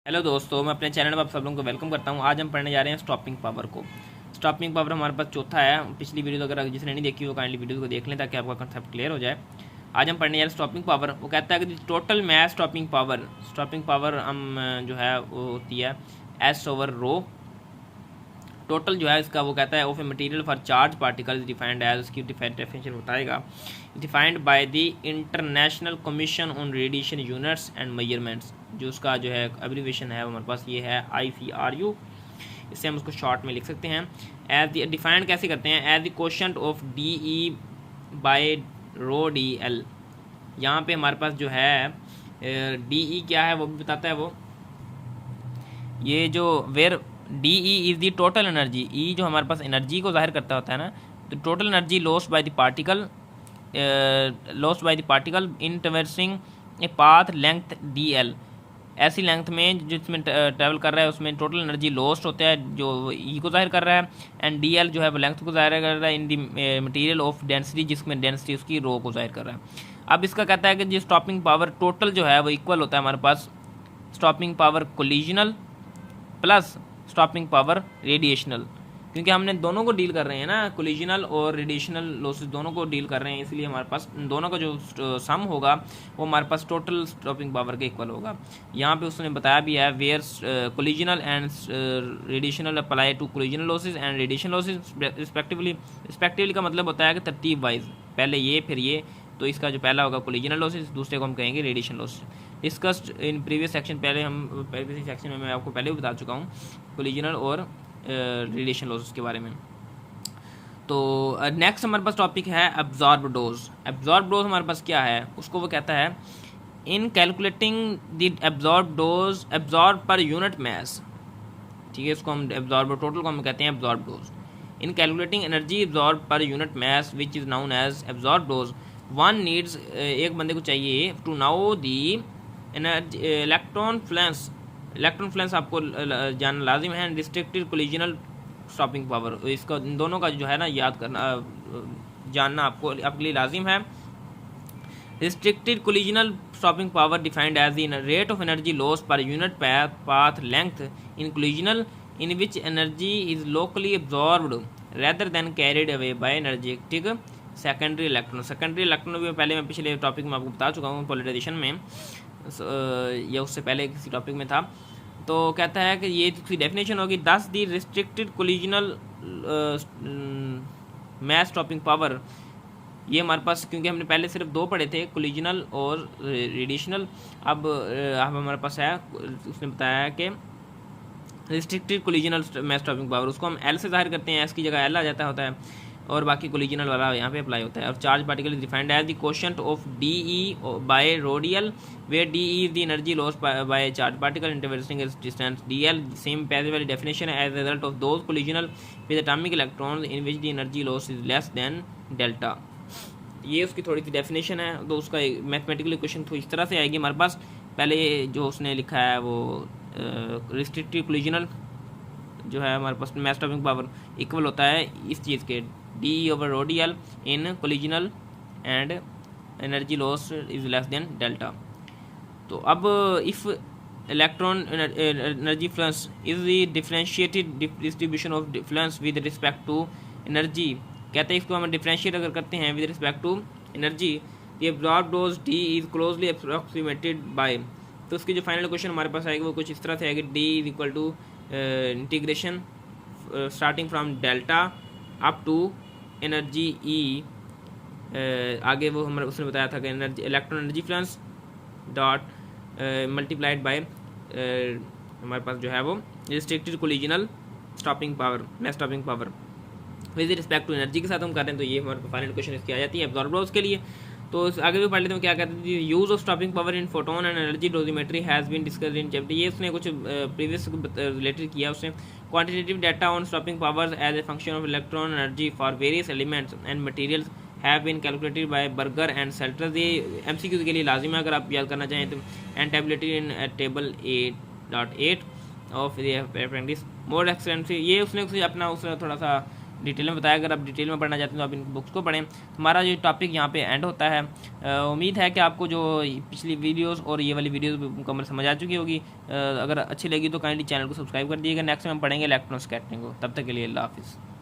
Hello दोस्तों, मैं अपने चैनल पर आप सब लोगों को वेलकम करता हूं। आज हम पढ़ने जा रहे हैं स्टॉपिंग पावर को। स्टॉपिंग पावर हमारे पास चौथा है। पिछली वीडियो अगर जिसने नहीं देखी वो काइंडली वीडियो को देख लें ताकि आपका कंसेप्ट क्लियर हो जाए। आज हम पढ़ने जा रहे हैं स्टॉपिंग पावर। वो कहता है कि टोटल मैस स्टॉपिंग पावर हम जो है वो होती है एस ओवर रो। टोटल जो है इसका वो कहता है of a material for charge particle defined as, उसकी डेफिनेशन बताएगा, defined by the international commission on radiation units and measurements. जो उसका जो है एब्रीवेशन है वो हमारे पास ये है ICRU। इससे हम उसको शॉर्ट में लिख सकते हैं। एज द डिफाइंड कैसे करते हैं, as the quotient of DE by rho DL। यहाँ पे हमारे पास जो है DE क्या है वो भी बताता है। वो ये जो where DE is the total energy, E जो हमारे पास एनर्जी को जाहिर करता होता है ना, तो total energy lost by the particle in traversing a path length DL। ऐसी लेंथ में जिसमें ट्रैवल कर रहा है उसमें टोटल एनर्जी लॉस्ट होता है जो E को जाहिर कर रहा है, एंड DL जो है वो लेंथ को जाहिर कर रहा है इन दी मटेरियल ऑफ डेंसिटी, जिसमें डेंसिटी उसकी रो को जाहिर कर रहा है। अब इसका कहता है कि जो स्टॉपिंग पावर टोटल जो है वो इक्वल होता है हमारे पास stopping power collisional plus stopping power radiational, क्योंकि हमने दोनों को डील कर रहे हैं ना, कोलिजनल और रेडिएशनल लॉसेस दोनों को डील कर रहे हैं, इसलिए हमारे पास दोनों का जो सम होगा वो हमारे पास टोटल स्टॉपिंग पावर के इक्वल होगा। यहाँ पे उसने बताया भी है where collisional and radiational apply to collisional losses and radiation losses respectively का मतलब होता है कि तरतीब वाइज, पहले ये फिर ये। तो इसका जो पहला होगा कोलिजनल लॉसेस, दूसरे को हम कहेंगे radiation losses. Discussed in previous section, previous section में मैं आपको पहले भी बता चुका हूँ कोलिजनल और रेडिएशन लॉसेस के बारे में। तो नेक्स्ट हमारे पास टॉपिक है एब्जॉर्ब डोज। एब्जॉर्ब डोज हमारे पास क्या है, उसको वो कहता है in calculating the absorb dose absorb पर यूनिट मैस। ठीक है, इसको हम एब्जॉर्ब टोटल को हम कहते हैं absorb dose. In calculating energy absorb पर unit mass which is known as absorb dose, one needs, एक बंदे को चाहिए to know the energy electron fluence आपको जानना लाजिम है, रिस्ट्रिक्टेड कोलिजनल स्टॉपिंग पावर। इसका इन दोनों का जो है ना याद करना जानना आपके लिए लाजिम है। Restricted collisional stopping power defined as the rate of energy loss per unit path length in collisional in which energy is locally absorbed rather than carried away by energetic secondary electron भी पहले मैं पिछले topic में आपको बता चुका हूँ polarisation में, या उससे पहले किसी टॉपिक में था। तो कहता है कि ये इसकी डेफिनेशन होगी, दस दी रिस्ट्रिक्टेड कोलिजनल मैस स्टॉपिंग पावर। ये हमारे पास क्योंकि हमने पहले सिर्फ दो पढ़े थे, कोलिजनल और रेडिएशनल, अब हमारे पास है, उसने बताया कि रिस्ट्रिक्टेड कोलिजनल मैस स्टॉपिंग पावर, उसको हम L से जाहिर करते हैं, S की जगह L आ जाता होता है, और बाकी कोलिजनल वाला यहाँ पे अप्लाई होता है। और charge particle is defined as the quotient of DE by radial, where DE is the energy loss by charge particle in traversing distance DL। Same पहले वाली डेफिनेशन है, as result of those collisional with atomic electrons in which the energy loss is less than delta. ये उसकी थोड़ी सी definition है। तो उसका mathematically question तो इस तरह से आएगी हमारे पास। पहले जो उसने लिखा है वो रिस्ट्रिक्टेड कोलिजनल जो है हमारे पास मैस स्टॉपिंग पावर इक्वल होता है इस चीज़ के DE over ODL in collisional and energy loss is less than delta. तो अब if electron energy flux is the differentiated distribution of flux with respect to energy, कहते हैं इसको हम डिफरेंशिएट अगर करते हैं with respect to energy, the absorb dose D is closely approximated by. तो उसकी जो फाइनल क्वेश्चन हमारे पास आएगी वो कुछ इस तरह से आएगी, D is equal to integration starting from delta up to energy E, आगे वो हमारे उसने बताया था कि energy electron energy flux dot multiplied by हमारे पास जो है वो restricted collisional stopping power mass stopping power with respect to energy के साथ हम कर रहे हैं। तो ये हमारे फाइनल क्वेश्चन इसकी आ जाती है एब्जॉर्ब डोज के लिए। तो आगे भी पढ़ लेते हैं क्या कहते हैं, use of stopping power in photon and energy dosimetry has been discussed in chapter. ये उसने कुछ प्रीवियस रिलेटेड किया उसने। Quantitative data on stopping powers as a function of electron energy for various elements and materials have been calculated by Berger and Seltzer. ये MCQ के लिए लाजिम है अगर आप याद करना चाहें तो, and tabulated in table 8.8 of apprentice more extensive. ये उसने अपना उसने थोड़ा सा डिटेल में बताया। अगर आप डिटेल में पढ़ना चाहते हैं तो आप इन बुक्स को पढ़ें। हमारा जो टॉपिक यहाँ पे एंड होता है। उम्मीद है कि आपको जो पिछली वीडियोस और ये वाली वीडियोस मुकम्मल समझ आ चुकी होगी। अगर अच्छी लगी तो काइंडली चैनल को सब्सक्राइब कर दिएगा। नेक्स्ट में हम पढ़ेंगे इलेक्ट्रॉन स्कैटरिंग को। तब तक के लिए अल्लाह हाफिज़।